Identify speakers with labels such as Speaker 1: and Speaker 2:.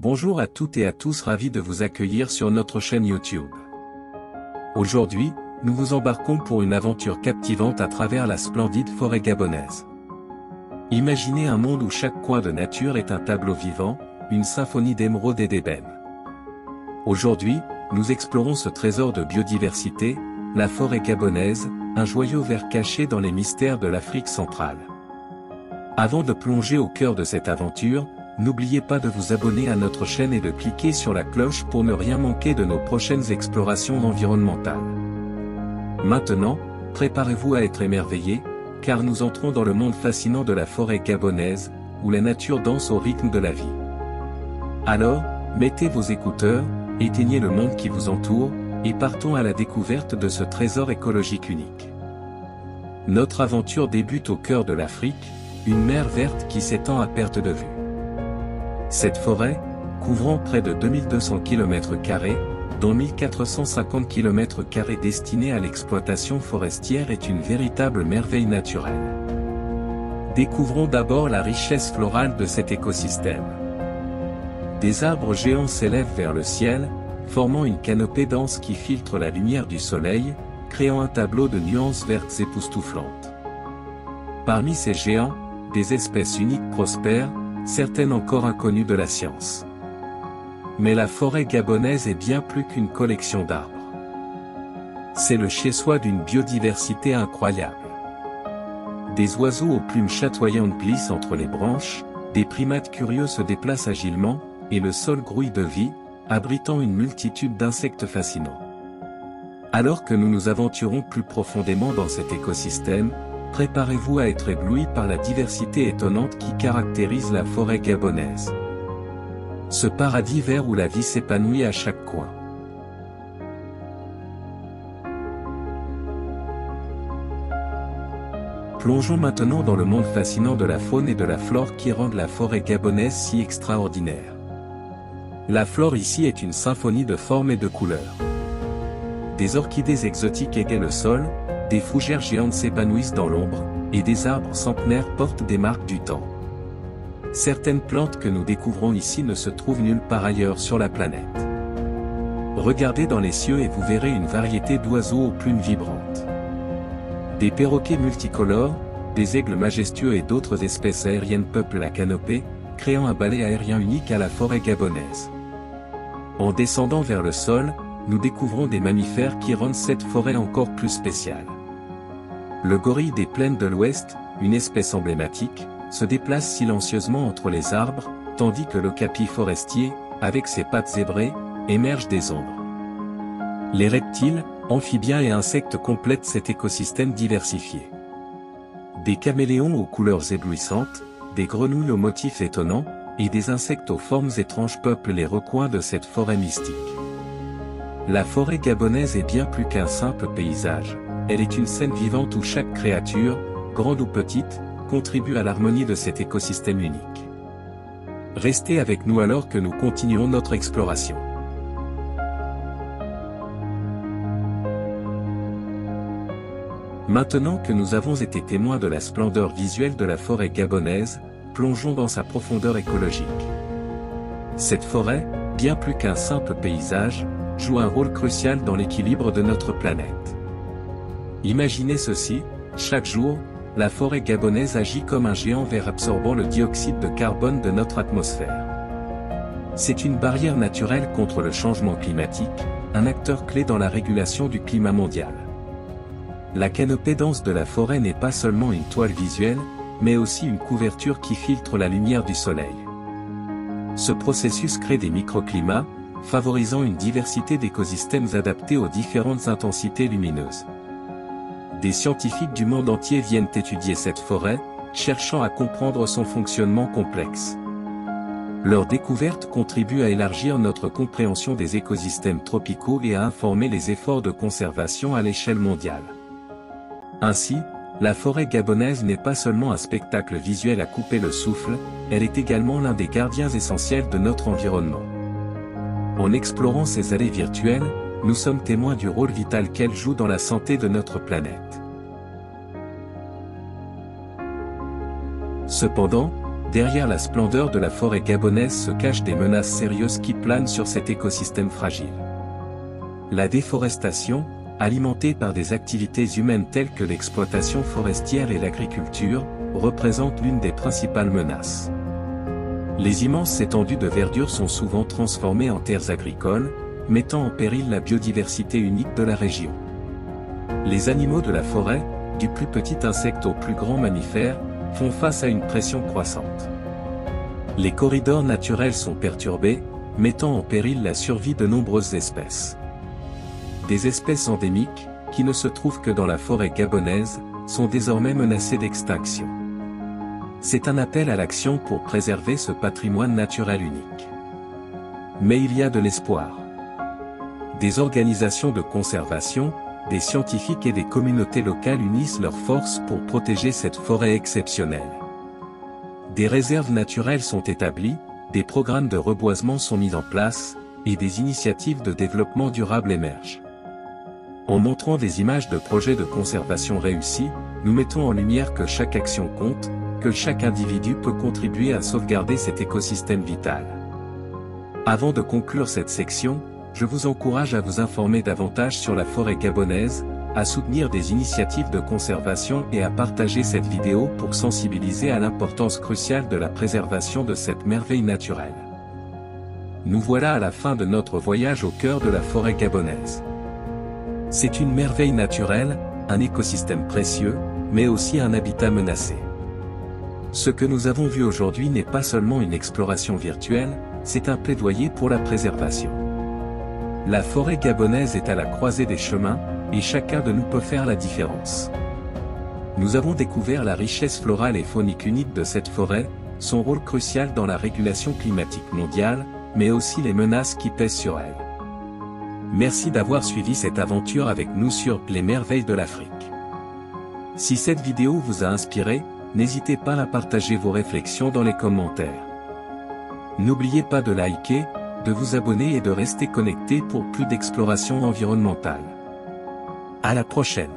Speaker 1: Bonjour à toutes et à tous, ravis de vous accueillir sur notre chaîne YouTube. Aujourd'hui, nous vous embarquons pour une aventure captivante à travers la splendide forêt gabonaise. Imaginez un monde où chaque coin de nature est un tableau vivant, une symphonie d'émeraudes et d'ébène. Aujourd'hui, nous explorons ce trésor de biodiversité, la forêt gabonaise, un joyau vert caché dans les mystères de l'Afrique centrale. Avant de plonger au cœur de cette aventure, n'oubliez pas de vous abonner à notre chaîne et de cliquer sur la cloche pour ne rien manquer de nos prochaines explorations environnementales. Maintenant, préparez-vous à être émerveillés, car nous entrons dans le monde fascinant de la forêt gabonaise, où la nature danse au rythme de la vie. Alors, mettez vos écouteurs, éteignez le monde qui vous entoure, et partons à la découverte de ce trésor écologique unique. Notre aventure débute au cœur de l'Afrique, une mer verte qui s'étend à perte de vue. Cette forêt, couvrant près de 2200 km², dont 1450 km² destinés à l'exploitation forestière, est une véritable merveille naturelle. Découvrons d'abord la richesse florale de cet écosystème. Des arbres géants s'élèvent vers le ciel, formant une canopée dense qui filtre la lumière du soleil, créant un tableau de nuances vertes époustouflantes. Parmi ces géants, des espèces uniques prospèrent, certaines encore inconnues de la science. Mais la forêt gabonaise est bien plus qu'une collection d'arbres. C'est le chez-soi d'une biodiversité incroyable. Des oiseaux aux plumes chatoyantes glissent entre les branches, des primates curieux se déplacent agilement, et le sol grouille de vie, abritant une multitude d'insectes fascinants. Alors que nous nous aventurons plus profondément dans cet écosystème, préparez-vous à être ébloui par la diversité étonnante qui caractérise la forêt gabonaise. Ce paradis vert où la vie s'épanouit à chaque coin. Plongeons maintenant dans le monde fascinant de la faune et de la flore qui rendent la forêt gabonaise si extraordinaire. La flore ici est une symphonie de formes et de couleurs. Des orchidées exotiques égayent le sol, des fougères géantes s'épanouissent dans l'ombre, et des arbres centenaires portent des marques du temps. Certaines plantes que nous découvrons ici ne se trouvent nulle part ailleurs sur la planète. Regardez dans les cieux et vous verrez une variété d'oiseaux aux plumes vibrantes. Des perroquets multicolores, des aigles majestueux et d'autres espèces aériennes peuplent la canopée, créant un ballet aérien unique à la forêt gabonaise. En descendant vers le sol, nous découvrons des mammifères qui rendent cette forêt encore plus spéciale. Le gorille des plaines de l'Ouest, une espèce emblématique, se déplace silencieusement entre les arbres, tandis que l'okapi forestier, avec ses pattes zébrées, émerge des ombres. Les reptiles, amphibiens et insectes complètent cet écosystème diversifié. Des caméléons aux couleurs éblouissantes, des grenouilles aux motifs étonnants, et des insectes aux formes étranges peuplent les recoins de cette forêt mystique. La forêt gabonaise est bien plus qu'un simple paysage, elle est une scène vivante où chaque créature, grande ou petite, contribue à l'harmonie de cet écosystème unique. Restez avec nous alors que nous continuons notre exploration. Maintenant que nous avons été témoins de la splendeur visuelle de la forêt gabonaise, plongeons dans sa profondeur écologique. Cette forêt, bien plus qu'un simple paysage, joue un rôle crucial dans l'équilibre de notre planète. Imaginez ceci, chaque jour, la forêt gabonaise agit comme un géant vert absorbant le dioxyde de carbone de notre atmosphère. C'est une barrière naturelle contre le changement climatique, un acteur clé dans la régulation du climat mondial. La canopée dense de la forêt n'est pas seulement une toile visuelle, mais aussi une couverture qui filtre la lumière du soleil. Ce processus crée des microclimats, favorisant une diversité d'écosystèmes adaptés aux différentes intensités lumineuses. Des scientifiques du monde entier viennent étudier cette forêt, cherchant à comprendre son fonctionnement complexe. Leur découverte contribue à élargir notre compréhension des écosystèmes tropicaux et à informer les efforts de conservation à l'échelle mondiale. Ainsi, la forêt gabonaise n'est pas seulement un spectacle visuel à couper le souffle, elle est également l'un des gardiens essentiels de notre environnement. En explorant ces allées virtuelles, nous sommes témoins du rôle vital qu'elle joue dans la santé de notre planète. Cependant, derrière la splendeur de la forêt gabonaise se cachent des menaces sérieuses qui planent sur cet écosystème fragile. La déforestation, alimentée par des activités humaines telles que l'exploitation forestière et l'agriculture, représente l'une des principales menaces. Les immenses étendues de verdure sont souvent transformées en terres agricoles, mettant en péril la biodiversité unique de la région. Les animaux de la forêt, du plus petit insecte au plus grand mammifère, font face à une pression croissante. Les corridors naturels sont perturbés, mettant en péril la survie de nombreuses espèces. Des espèces endémiques, qui ne se trouvent que dans la forêt gabonaise, sont désormais menacées d'extinction. C'est un appel à l'action pour préserver ce patrimoine naturel unique. Mais il y a de l'espoir. Des organisations de conservation, des scientifiques et des communautés locales unissent leurs forces pour protéger cette forêt exceptionnelle. Des réserves naturelles sont établies, des programmes de reboisement sont mis en place, et des initiatives de développement durable émergent. En montrant des images de projets de conservation réussis, nous mettons en lumière que chaque action compte, que chaque individu peut contribuer à sauvegarder cet écosystème vital. Avant de conclure cette section, je vous encourage à vous informer davantage sur la forêt gabonaise, à soutenir des initiatives de conservation et à partager cette vidéo pour sensibiliser à l'importance cruciale de la préservation de cette merveille naturelle. Nous voilà à la fin de notre voyage au cœur de la forêt gabonaise. C'est une merveille naturelle, un écosystème précieux, mais aussi un habitat menacé. Ce que nous avons vu aujourd'hui n'est pas seulement une exploration virtuelle, c'est un plaidoyer pour la préservation. La forêt gabonaise est à la croisée des chemins, et chacun de nous peut faire la différence. Nous avons découvert la richesse florale et faunique unique de cette forêt, son rôle crucial dans la régulation climatique mondiale, mais aussi les menaces qui pèsent sur elle. Merci d'avoir suivi cette aventure avec nous sur Les Merveilles de l'Afrique. Si cette vidéo vous a inspiré, n'hésitez pas à partager vos réflexions dans les commentaires. N'oubliez pas de liker, de vous abonner et de rester connecté pour plus d'exploration environnementale. À la prochaine.